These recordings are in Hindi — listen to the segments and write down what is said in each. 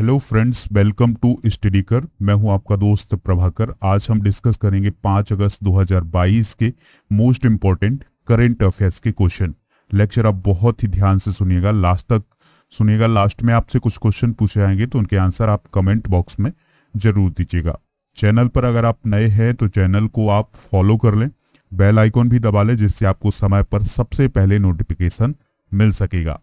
Hello friends, welcome to Studykar. मैं हूं आपका दोस्त प्रभाकर। आज हम डिस्कस करेंगे 5 अगस्त 2022 के मोस्ट इंपॉर्टेंट करंट अफेयर्स के क्वेश्चन। लेक्चर आप बहुत ही ध्यान से सुनिएगा, लास्ट तक सुनिएगा। लास्ट में आपसे कुछ क्वेश्चन पूछे जाएंगे तो उनके आंसर आप कमेंट बॉक्स में जरूर दीजिएगा। चैनल पर अगर आप नए हैं तो चैनल को आप फॉलो कर लें, बेल आइकॉन भी दबा लें, जिससे आपको समय पर सबसे पहले नोटिफिकेशन मिल सकेगा।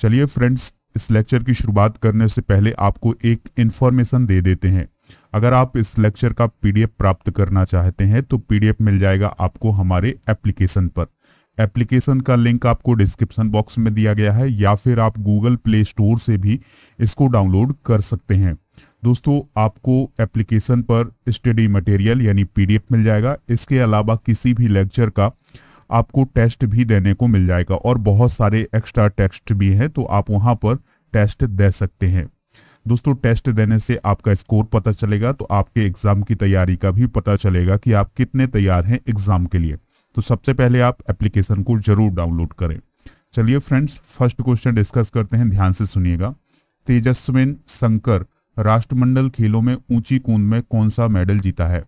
चलिए फ्रेंड्स, इस लेक्चर की शुरुआत करने से पहले आपको एक इंफॉर्मेशन दे देते हैं। अगर आप इस लेक्चर का पीडीएफ प्राप्त करना चाहते हैं तो पीडीएफ मिल जाएगा आपको हमारे एप्लीकेशन पर। एप्लीकेशन का लिंक आपको डिस्क्रिप्शन बॉक्स में दिया गया है, या फिर आप गूगल प्ले स्टोर से भी इसको डाउनलोड कर सकते हैं। दोस्तों, आपको एप्लीकेशन पर स्टडी मटेरियल यानी पीडीएफ मिल जाएगा। इसके अलावा किसी भी लेक्चर का आपको टेस्ट भी देने को मिल जाएगा, और बहुत सारे एक्स्ट्रा टेस्ट भी हैं, तो आप वहां पर टेस्ट दे सकते हैं। दोस्तों, टेस्ट देने से आपका स्कोर पता चलेगा, तो आपके एग्जाम की तैयारी का भी पता चलेगा कि आप कितने तैयार हैं एग्जाम के लिए। तो सबसे पहले आप एप्लीकेशन को जरूर डाउनलोड करें। चलिए फ्रेंड्स, फर्स्ट क्वेश्चन डिस्कस करते हैं, ध्यान से सुनिएगा। तेजस्विन शंकर राष्ट्रमंडल खेलों में ऊंची कूद में कौन सा मेडल जीता है?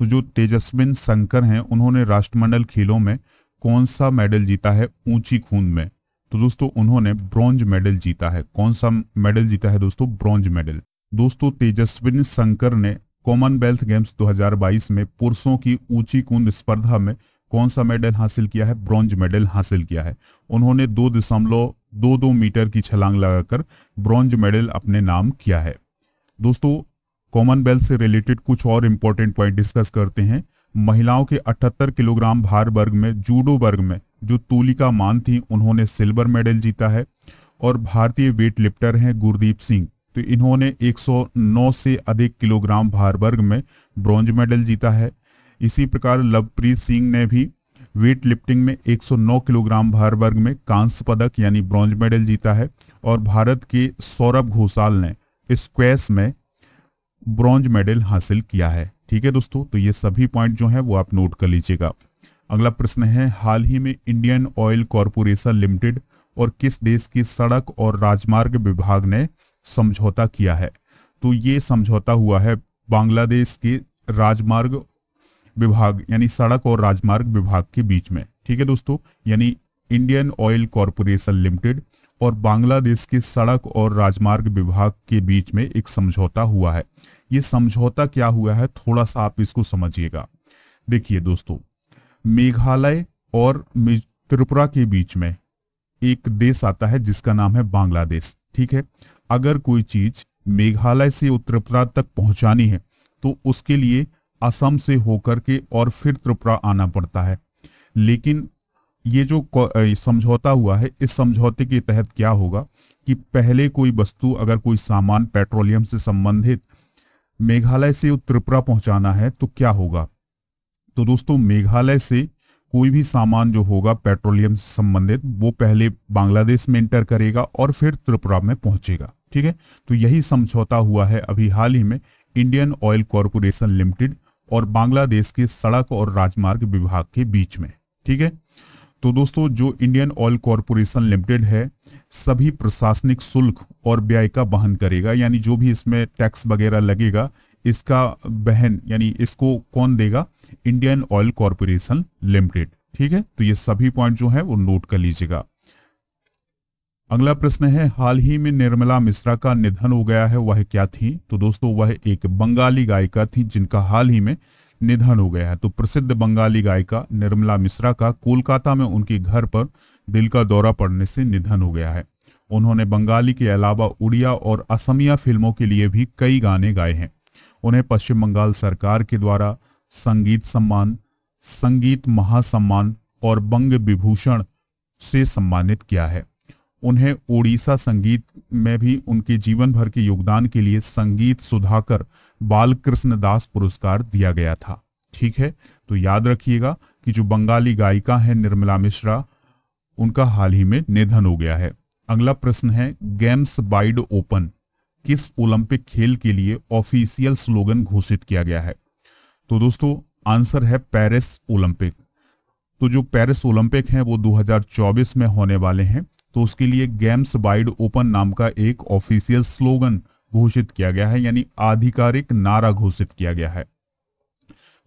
तो जो तेजस्विन शंकर हैं, उन्होंने राष्ट्रमंडल खेलों में कौन सा मेडल जीता है ऊंची कूद में? तो दोस्तों, उन्होंने ब्रॉन्ज मेडल जीता है। कौन सा मेडल जीता है दोस्तों? Bronze medal. दोस्तों, तेजस्विन शंकर ने कॉमनवेल्थ गेम्स 2022 में पुरुषों की ऊंची कूद स्पर्धा में कौन सा मेडल हासिल किया है? ब्रॉन्ज मेडल हासिल किया है। उन्होंने 2.22 मीटर की छलांग लगाकर ब्रॉन्ज मेडल अपने नाम किया है। दोस्तों, कॉमनवेल्थ से रिलेटेड कुछ और इंपॉर्टेंट पॉइंट डिस्कस करते हैं। महिलाओं के 78 किलोग्राम भार वर्ग में जूडो वर्ग में जो तुलिका मान थी, उन्होंने सिल्वर मेडल जीता है। और भारतीय वेट लिफ्टर हैं गुरदीप सिंह, तो इन्होंने 109 से अधिक किलोग्राम भार वर्ग में ब्रॉन्ज मेडल जीता है। इसी प्रकार लवप्रीत सिंह ने भी वेट लिफ्टिंग में 109 किलोग्राम भार वर्ग में कांस्य पदक यानी ब्रॉन्ज मेडल जीता है। और भारत के सौरभ घोषाल ने स्क्वैश में ब्रॉन्ज मेडल हासिल किया है। ठीक है दोस्तों, तो ये सभी पॉइंट जो है वो आप नोट कर लीजिएगा। अगला प्रश्न है, हाल ही में इंडियन ऑयल कॉरपोरेशन लिमिटेड और किस देश की सड़क और राजमार्ग विभाग ने समझौता किया है? तो ये समझौता हुआ है बांग्लादेश के राजमार्ग विभाग यानी सड़क और राजमार्ग विभाग के बीच में। ठीक है दोस्तों, यानी इंडियन ऑयल कॉरपोरेशन लिमिटेड और बांग्लादेश के सड़क और राजमार्ग विभाग के बीच में एक समझौता हुआ है। ये समझौता क्या हुआ है, थोड़ा सा आप इसको समझिएगा। देखिए दोस्तों, मेघालय और त्रिपुरा के बीच में एक देश आता है जिसका नाम है बांग्लादेश। ठीक है, अगर कोई चीज मेघालय से त्रिपुरा तक पहुंचानी है तो उसके लिए असम से होकर के और फिर त्रिपुरा आना पड़ता है। लेकिन ये जो समझौता हुआ है, इस समझौते के तहत क्या होगा कि पहले कोई वस्तु, अगर कोई सामान पेट्रोलियम से संबंधित मेघालय से त्रिपुरा पहुंचाना है तो क्या होगा? तो दोस्तों, मेघालय से कोई भी सामान जो होगा पेट्रोलियम से संबंधित, वो पहले बांग्लादेश में एंटर करेगा और फिर त्रिपुरा में पहुंचेगा। ठीक है, तो यही समझौता हुआ है अभी हाल ही में इंडियन ऑयल कॉरपोरेशन लिमिटेड और बांग्लादेश के सड़क और राजमार्ग विभाग के बीच में। ठीक है, तो दोस्तों, जो इंडियन ऑयल कॉरपोरेशन लिमिटेड है, सभी प्रशासनिक शुल्क और व्यय का वहन करेगा, यानी जो भी इसमें टैक्स वगैरह लगेगा, इसका वहन यानी इसको कौन देगा? Indian oil corporation limited. ठीक है, तो ये सभी पॉइंट जो है वो नोट कर लीजिएगा। अगला प्रश्न है, हाल ही में निर्मला मिश्रा का निधन हो गया है, वह क्या थी? तो दोस्तों, वह एक बंगाली गायिका थी जिनका हाल ही में निधन हो गया है। तो प्रसिद्ध बंगाली गायिका निर्मला मिश्रा का कोलकाता में उनके घर पर दिल का दौरा पड़ने से निधन हो गया है। उन्होंने बंगाली के अलावा उड़िया और असमिया फिल्मों के लिए भी कई गाने गाए हैं। उन्हें पश्चिम बंगाल सरकार के द्वारा संगीत सम्मान, संगीत महासम्मान और बंग विभूषण से सम्मानित किया है। उन्हें ओडिशा संगीत में भी उनके जीवन भर के योगदान के लिए संगीत सुधाकर बालकृष्ण दास पुरस्कार दिया गया था। ठीक है, तो याद रखिएगा कि जो बंगाली गायिका है निर्मला मिश्रा, उनका हाल ही में निधन हो गया है। अगला प्रश्न है, गेम्स वाइड ओपन किस ओलंपिक खेल के लिए ऑफिशियल स्लोगन घोषित किया गया है? तो दोस्तों, आंसर है पेरिस ओलंपिक। तो जो पेरिस ओलंपिक हैं वो 2024 में होने वाले हैं। तो उसके लिए गेम्स वाइड ओपन नाम का एक ऑफिशियल स्लोगन घोषित किया गया है, यानी आधिकारिक नारा घोषित किया गया है।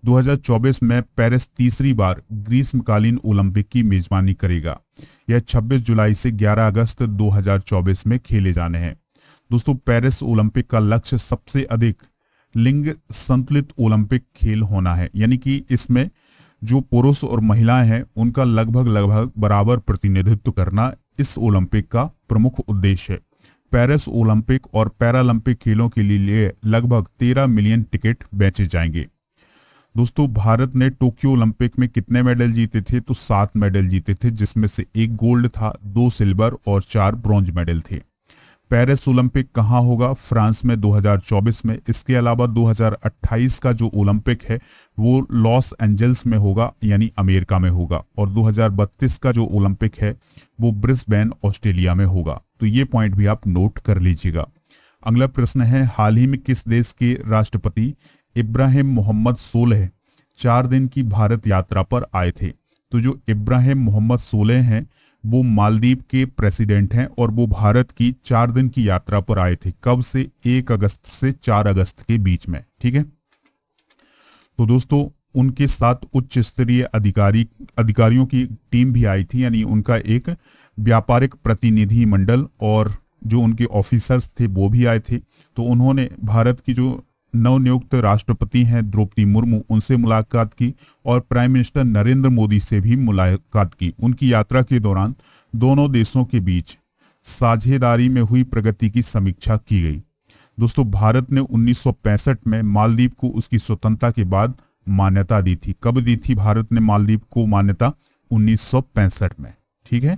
2024 में पेरिस तीसरी बार ग्रीष्मकालीन ओलंपिक की मेजबानी करेगा। यह 26 जुलाई से 11 अगस्त 2024 में खेले जाने हैं। दोस्तों, पेरिस ओलंपिक का लक्ष्य सबसे अधिक लिंग संतुलित ओलंपिक खेल होना है, यानी कि इसमें जो पुरुष और महिलाएं हैं उनका लगभग बराबर प्रतिनिधित्व करना इस ओलंपिक का प्रमुख उद्देश्य है। पेरिस ओलंपिक और पैरालंपिक खेलों के लिए लगभग 13 मिलियन टिकट बेचे जाएंगे। दोस्तों, भारत ने टोक्यो ओलंपिक में कितने मेडल जीते थे? तो 7 मेडल जीते थे, जिसमें से 1 गोल्ड था, 2 सिल्वर और 4 ब्रॉन्ज मेडल थे। पेरिस ओलंपिक कहाँ होगा? फ्रांस में 2024 में। इसके अलावा 2028 का जो ओलंपिक है वो लॉस एंजल्स में होगा, यानी अमेरिका में होगा, और 2032 का जो ओलंपिक है वो ब्रिस्बेन ऑस्ट्रेलिया में होगा। तो ये पॉइंट भी आप नोट कर लीजिएगा। अगला प्रश्न है, हाल ही में किस देश के राष्ट्रपति इब्राहिम मोहम्मद सोलेह 4 दिन की भारत यात्रा पर आए थे? तो जो इब्राहिम मोहम्मद सोलेह हैं वो मालदीव के प्रेसिडेंट हैं और वो भारत की 4 दिन की यात्रा पर आए थे। कब से? 1 अगस्त से 4 अगस्त के बीच में। ठीक है, तो दोस्तों उनके साथ उच्च स्तरीय अधिकारियों की टीम भी आई थी, यानी उनका एक व्यापारिक प्रतिनिधि मंडल और जो उनके ऑफिसर्स थे वो भी आए थे। तो उन्होंने भारत की जो नवनियुक्त राष्ट्रपति हैं द्रौपदी मुर्मू, उनसे मुलाकात की और प्राइम मिनिस्टर नरेंद्र मोदी से भी मुलाकात की। उनकी यात्रा के दौरान दोनों देशों के बीच साझेदारी में हुई प्रगति की समीक्षा की गई। दोस्तों, भारत ने 1965 में मालदीव को उसकी स्वतंत्रता के बाद मान्यता दी थी। कब दी थी भारत ने मालदीव को मान्यता? 1965 में। ठीक है,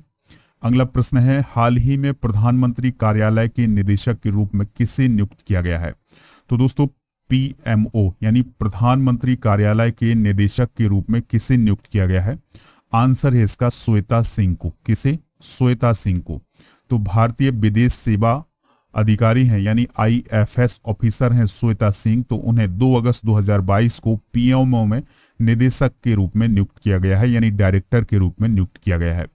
अगला प्रश्न है, हाल ही में प्रधानमंत्री कार्यालय के निदेशक के रूप में किसे नियुक्त किया गया है? तो दोस्तों, PMO यानी प्रधानमंत्री कार्यालय के निदेशक के रूप में किसे नियुक्त किया गया है? आंसर है इसका श्वेता सिंह को। किसे? श्वेता सिंह को। तो भारतीय विदेश सेवा अधिकारी हैं, यानी IFS ऑफिसर हैं श्वेता सिंह। तो उन्हें 2 अगस्त 2022 को PMO में निदेशक के रूप में नियुक्त किया गया है, यानी डायरेक्टर के रूप में नियुक्त किया गया है।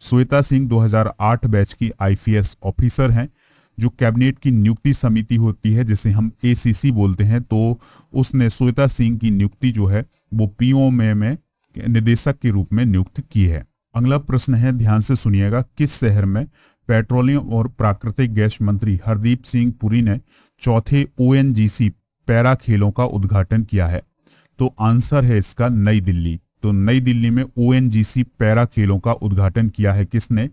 श्वेता सिंह 2008 बैच की IPS ऑफिसर हैं। जो कैबिनेट की नियुक्ति समिति होती है जिसे हम ACC बोलते हैं, तो उसने श्वेता सिंह की नियुक्ति जो है वो PMO में निदेशक के रूप में नियुक्त की है। अगला प्रश्न है, ध्यान से सुनिएगा, किस शहर में पेट्रोलियम और प्राकृतिक गैस मंत्री हरदीप सिंह पुरी ने चौथे ONGC पैरा खेलों का उद्घाटन किया है? तो आंसर है इसका नई दिल्ली। तो नई दिल्ली में ONGC पैरा खेलों का उद्घाटन किया है किसने?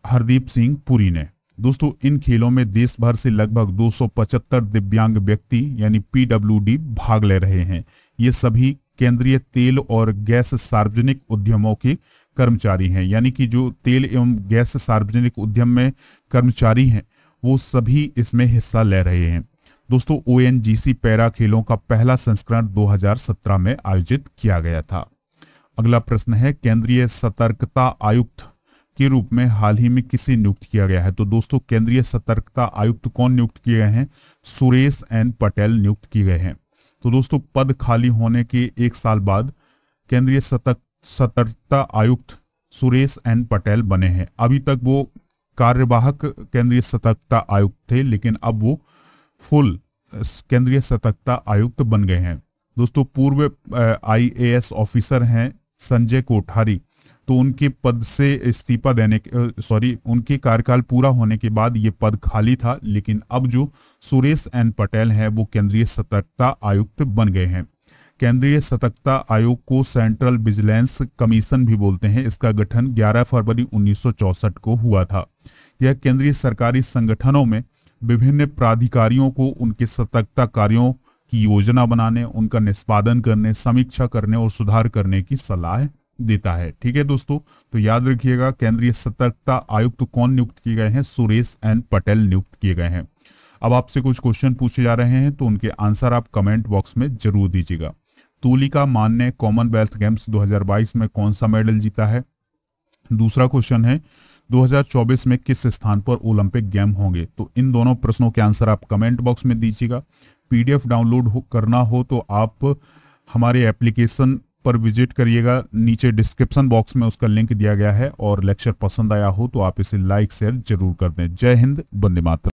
हरदीप सिंह पुरी ने। दोस्तों, इन खेलों में देश भर से लगभग 275 दिव्यांग व्यक्ति यानी PWD भाग ले रहे हैं। ये सभी केंद्रीय तेल और गैस सार्वजनिक उद्यमों के कर्मचारी हैं, यानी कि जो तेल एवं गैस सार्वजनिक उद्यम में कर्मचारी हैं वो सभी इसमें हिस्सा ले रहे हैं। दोस्तों, ONGC पैरा खेलों का पहला संस्करण 2017 में आयोजित किया गया था। अगला प्रश्न है, केंद्रीय सतर्कता आयुक्त के रूप में हाल ही में किसे नियुक्त किया गया है? तो दोस्तों, केंद्रीय सतर्कता आयुक्त कौन नियुक्त किए गए हैं? सुरेश एन पटेल नियुक्त किए गए हैं। तो दोस्तों, पद खाली होने के 1 साल बाद केंद्रीय सतर्कता आयुक्त सुरेश एन पटेल बने हैं। अभी तक वो कार्यवाहक केंद्रीय सतर्कता आयुक्त थे, लेकिन अब वो फुल केंद्रीय सतर्कता आयुक्त बन गए हैं। दोस्तों, पूर्व IAS ऑफिसर हैं संजय कोठारी। तो उनके पद से इस्तीफा देने उनके कार्यकाल पूरा होने के बाद ये पद खाली था, लेकिन अब जो सुरेश एन पटेल हैं वो केंद्रीय सतर्कता आयुक्त बन गए हैं। केंद्रीय सतर्कता आयोग को सेंट्रल विजिलेंस कमीशन भी बोलते हैं। इसका गठन 11 फरवरी 1964 को हुआ था। यह केंद्रीय सरकारी संगठनों में विभिन्न प्राधिकारियों को उनके सतर्कता कार्यों की योजना बनाने, उनका निष्पादन करने, समीक्षा करने और सुधार करने की सलाह देता है। ठीक है दोस्तों, तो याद रखिएगा केंद्रीय सतर्कता आयुक्त कौन नियुक्त किए गए हैं? सुरेश एन पटेल नियुक्त किए गए हैं। अब आपसे कुछ क्वेश्चन पूछे जा रहे हैं तो उनके आंसर आप कमेंट बॉक्स में जरूर दीजिएगा। तुलिका मान ने कॉमनवेल्थ गेम्स 2022 में कौन सा मेडल जीता है? दूसरा क्वेश्चन है, 2024 में किस स्थान पर ओलंपिक गेम होंगे? तो इन दोनों प्रश्नों के आंसर आप कमेंट बॉक्स में दीजिएगा। PDF डाउनलोड करना हो तो आप हमारे एप्लीकेशन पर विजिट करिएगा, नीचे डिस्क्रिप्शन बॉक्स में उसका लिंक दिया गया है। और लेक्चर पसंद आया हो तो आप इसे लाइक शेयर जरूर कर दें। जय हिंद, वंदे मातरम।